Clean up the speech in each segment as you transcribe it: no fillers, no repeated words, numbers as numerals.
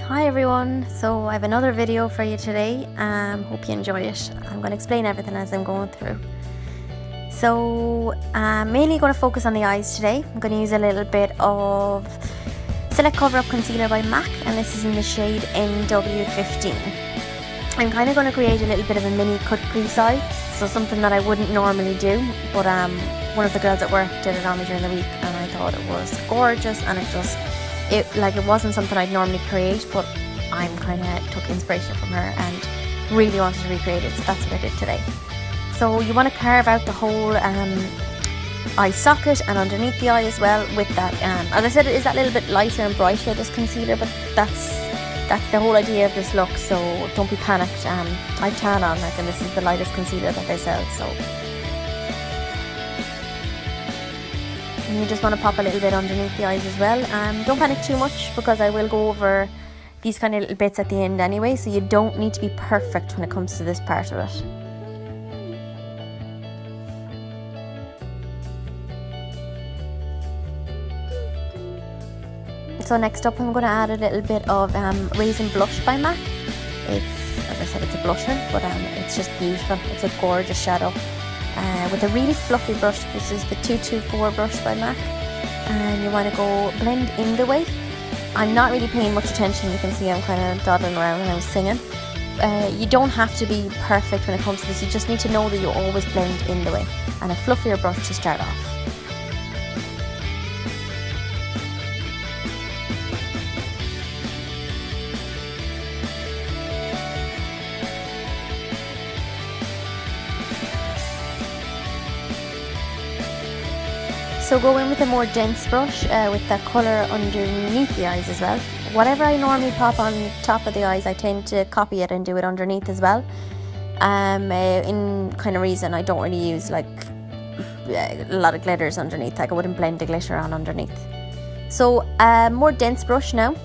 Hi everyone, so I have another video for you today. Hope you enjoy it. I'm going to explain everything as I'm going through. So I'm mainly going to focus on the eyes today. I'm going to use a little bit of Select Cover Up Concealer by MAC, and this is in the shade NW15. I'm kind of going to create a little bit of a mini cut crease eye, so something that I wouldn't normally do, but one of the girls at work did it on me during the week and I thought it was gorgeous, and it wasn't something I'd normally create, but I'm kind of took inspiration from her and really wanted to recreate it, so that's what I did today. So you want to carve out the whole eye socket and underneath the eye as well with that, as I said, it is that little bit lighter and brighter, this concealer, but that's the whole idea of this look, so don't be panicked. I tan on like, and this is the lightest concealer that they sell, so. And you just want to pop a little bit underneath the eyes as well. Don't panic too much because I will go over these kind of little bits at the end anyway, so you don't need to be perfect when it comes to this part of it. So next up I'm going to add a little bit of Raisin Blush by MAC. It's, as I said, it's a blusher, but it's just beautiful. It's a gorgeous shadow. With a really fluffy brush. This is the 224 brush by MAC, and you want to go blend in the way. I'm not really paying much attention, you can see I'm kind of dawdling around when I was singing. You don't have to be perfect when it comes to this, you just need to know that you always blend in the way, and a fluffier brush to start off. So go in with a more dense brush with that colour underneath the eyes as well. Whatever I normally pop on top of the eyes, I tend to copy it and do it underneath as well. In kind of reason, I don't really use like a lot of glitters underneath, like I wouldn't blend the glitter on underneath. So more dense brush now,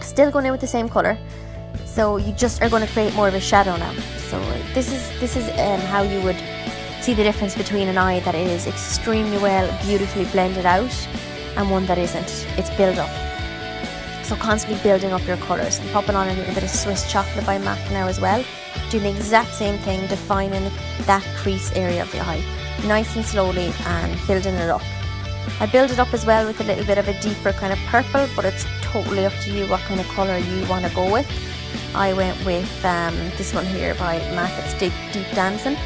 still going in with the same colour. So you just are going to create more of a shadow now. So this is how you would see the difference between an eye that is extremely well, beautifully blended out and one that isn't. It's build up. So constantly building up your colours and popping on a little bit of Swiss Chocolate by MAC now as well. Doing the exact same thing, defining that crease area of the eye. Nice and slowly and building it up. I build it up as well with a little bit of a deeper kind of purple, but it's totally up to you what kind of colour you want to go with. I went with this one here by MAC, it's Deep Dancing,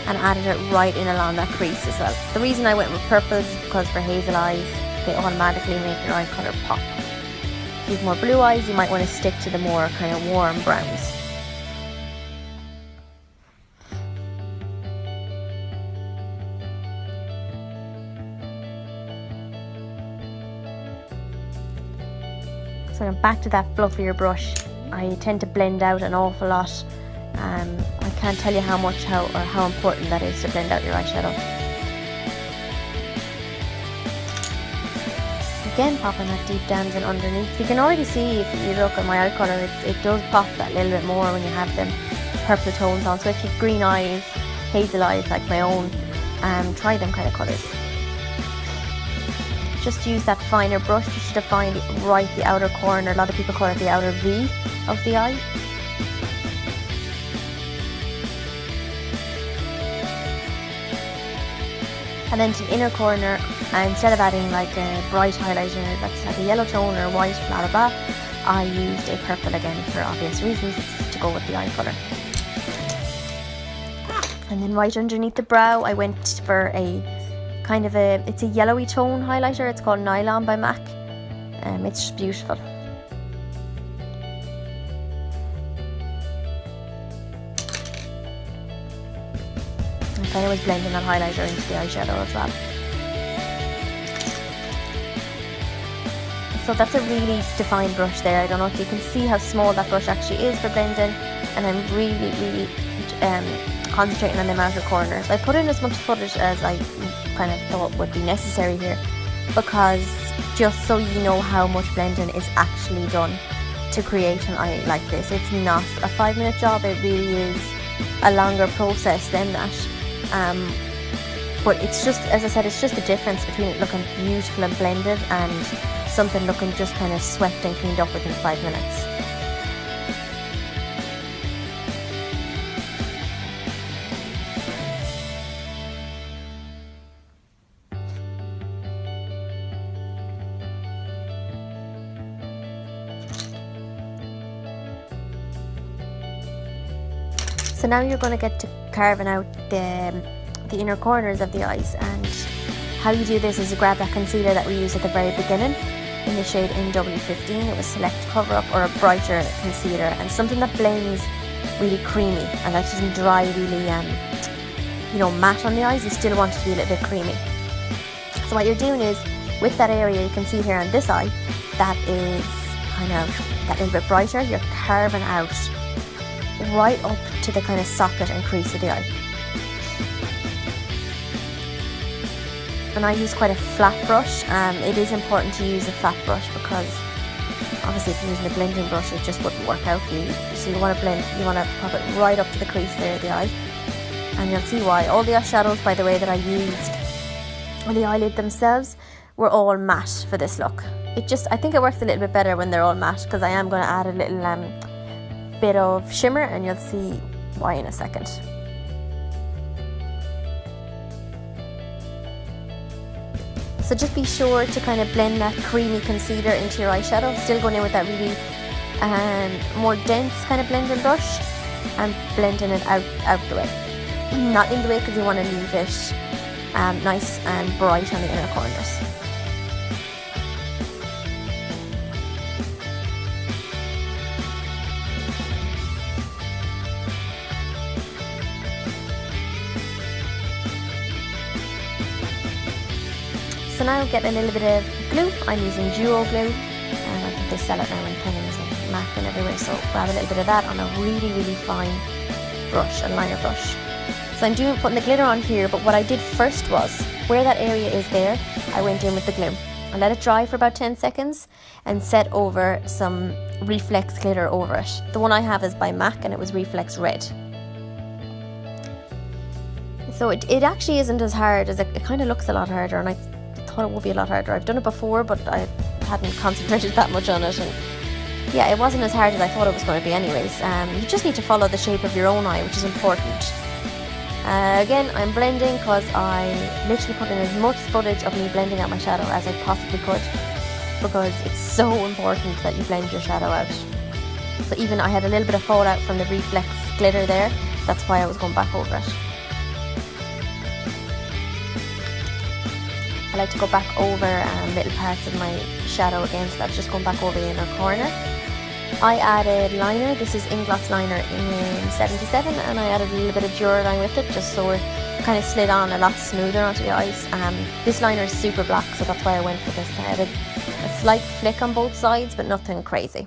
and added it right in along that crease as well. The reason I went with purple is because for hazel eyes, they automatically make your eye colour pop. If you have more blue eyes, you might want to stick to the more kind of warm browns. So I'm back to that fluffier brush. I tend to blend out an awful lot. I can't tell you how important that is to blend out your eyeshadow. Again, popping that Deep Dancing underneath. You can already see, if you look at my eye colour, it does pop that little bit more when you have them purple tones on. So if you have green eyes, hazel eyes like my own, try them kind of colours. Just use that finer brush just to define right the outer corner. A lot of people call it the outer V of the eye. And then to the inner corner, instead of adding like a bright highlighter that's like a yellow tone or white, blah blah blah, I used a purple again for obvious reasons, to go with the eye colour. And then right underneath the brow, I went for a kind of it's a yellowy tone highlighter. It's called Nylon by MAC. It's just beautiful. I was blending that highlighter into the eyeshadow as well. So that's a really defined brush there. I don't know if you can see how small that brush actually is for blending, and I'm really concentrating on the outer corners. I put in as much footage as I kind of thought would be necessary here, because just so you know how much blending is actually done to create an eye like this. It's not a 5-minute job, it really is a longer process than that. But it's just, as I said, it's just the difference between it looking beautiful and blended and something looking just kind of swept and cleaned up within 5 minutes. So now you're going to get to carving out the inner corners of the eyes, and how you do this is you grab that concealer that we used at the very beginning in the shade NW15. It was Select Cover Up, or a brighter concealer, and something that blends really creamy and that doesn't dry really matte on the eyes. You still want it to be a little bit creamy. So what you're doing is, with that area you can see here on this eye that is kind of that little bit brighter, you're carving out right up to the kind of socket and crease of the eye. And I use quite a flat brush. It is important to use a flat brush because obviously if you're using a blending brush it just wouldn't work out for you. So you want to blend, you want to pop it right up to the crease there of the eye, and you'll see why. All the eyeshadows, by the way, that I used on the eyelid themselves were all matte for this look. I think it works a little bit better when they're all matte, because I am going to add a little bit of shimmer, and you'll see why in a second. So just be sure to kind of blend that creamy concealer into your eyeshadow, still going in with that really more dense kind of blending brush, and blending it out the way. Not in the way, because you want to leave it nice and bright on the inner corners. So now get a little bit of glue. I'm using duo glue, and I think they sell it now in Pennies and MAC and everywhere, so grab a little bit of that on a really, really fine brush, a liner brush. So I'm putting the glitter on here, but what I did first was, where that area is there, I went in with the glue. I let it dry for about 10 seconds and set over some Reflex glitter over it. The one I have is by MAC and it was Reflex Red. So it actually isn't as hard as it kind of looks a lot harder, and I thought it would be a lot harder. I've done it before, but I hadn't concentrated that much on it, and yeah, it wasn't as hard as I thought it was going to be anyways. You just need to follow the shape of your own eye, which is important. Again, I'm blending because I literally put in as much footage of me blending out my shadow as I possibly could, because it's so important that you blend your shadow out. So even I had a little bit of fallout from the Reflex glitter there, that's why I was going back over it. I like to go back over little parts of my shadow again, so that's just going back over the inner corner. I added liner. This is Ingloss liner in 77, and I added a little bit of Duraline with it, just so it kind of slid on a lot smoother onto the eyes. This liner is super black, so that's why I went for this. I added a slight flick on both sides, but nothing crazy.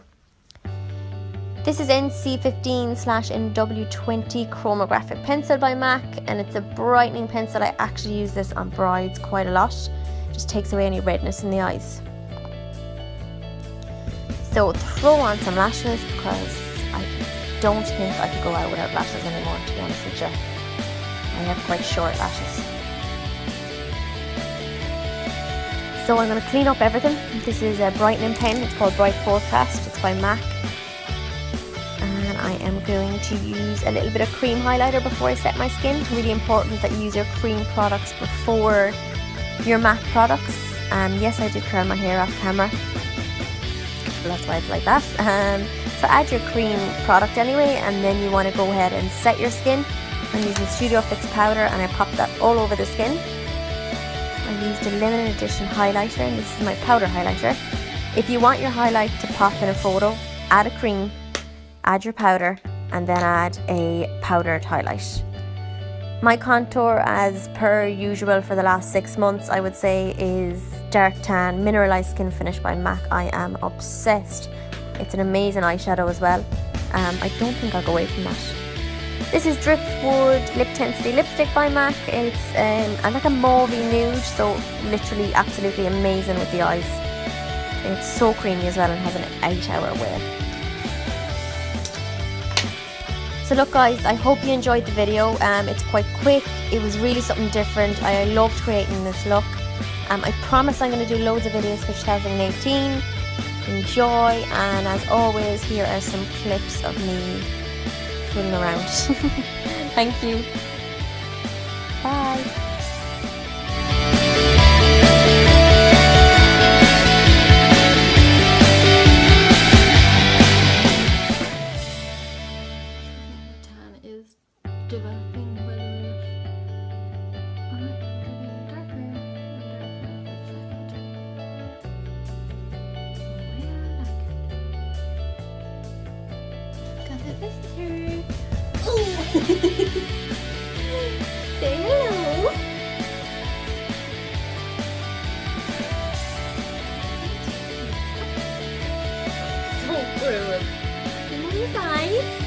This is NC15/NW20 Chromographic Pencil by MAC, and it's a brightening pencil. I actually use this on brides quite a lot. Just takes away any redness in the eyes. So throw on some lashes, because I don't think I could go out without lashes anymore, to be honest with you. I have quite short lashes. So I'm going to clean up everything. This is a brightening pen. It's called Bright Forecast. It's by MAC. And I am going to use a little bit of cream highlighter before I set my skin. Really important that you use your cream products before your matte products. Yes, I did curl my hair off camera, so that's why it's like that. So add your cream product anyway, and then you want to go ahead and set your skin. I'm using Studio Fix powder, and I popped that all over the skin. I used a limited edition highlighter, and this is my powder highlighter. If you want your highlight to pop in a photo, add a cream, add your powder, and then add a powdered highlight. My contour, as per usual for the last 6 months, I would say, is Dark Tan Mineralized Skin Finish by MAC. I am obsessed. It's an amazing eyeshadow as well. I don't think I'll go away from that. This is Driftwood Lip Tensity Lipstick by MAC. It's like a mauvey nude, so literally absolutely amazing with the eyes. It's so creamy as well, and has an 8-hour wear. So look guys, I hope you enjoyed the video. It's quite quick. It was really something different. I loved creating this look. I promise I'm going to do loads of videos for 2018. Enjoy, and as always, here are some clips of me fooling around. Thank you. Bye. Is developing by the minute. I'm getting darker and darker. Got a visitor. Oh! Say hello. So good. Nice eyes.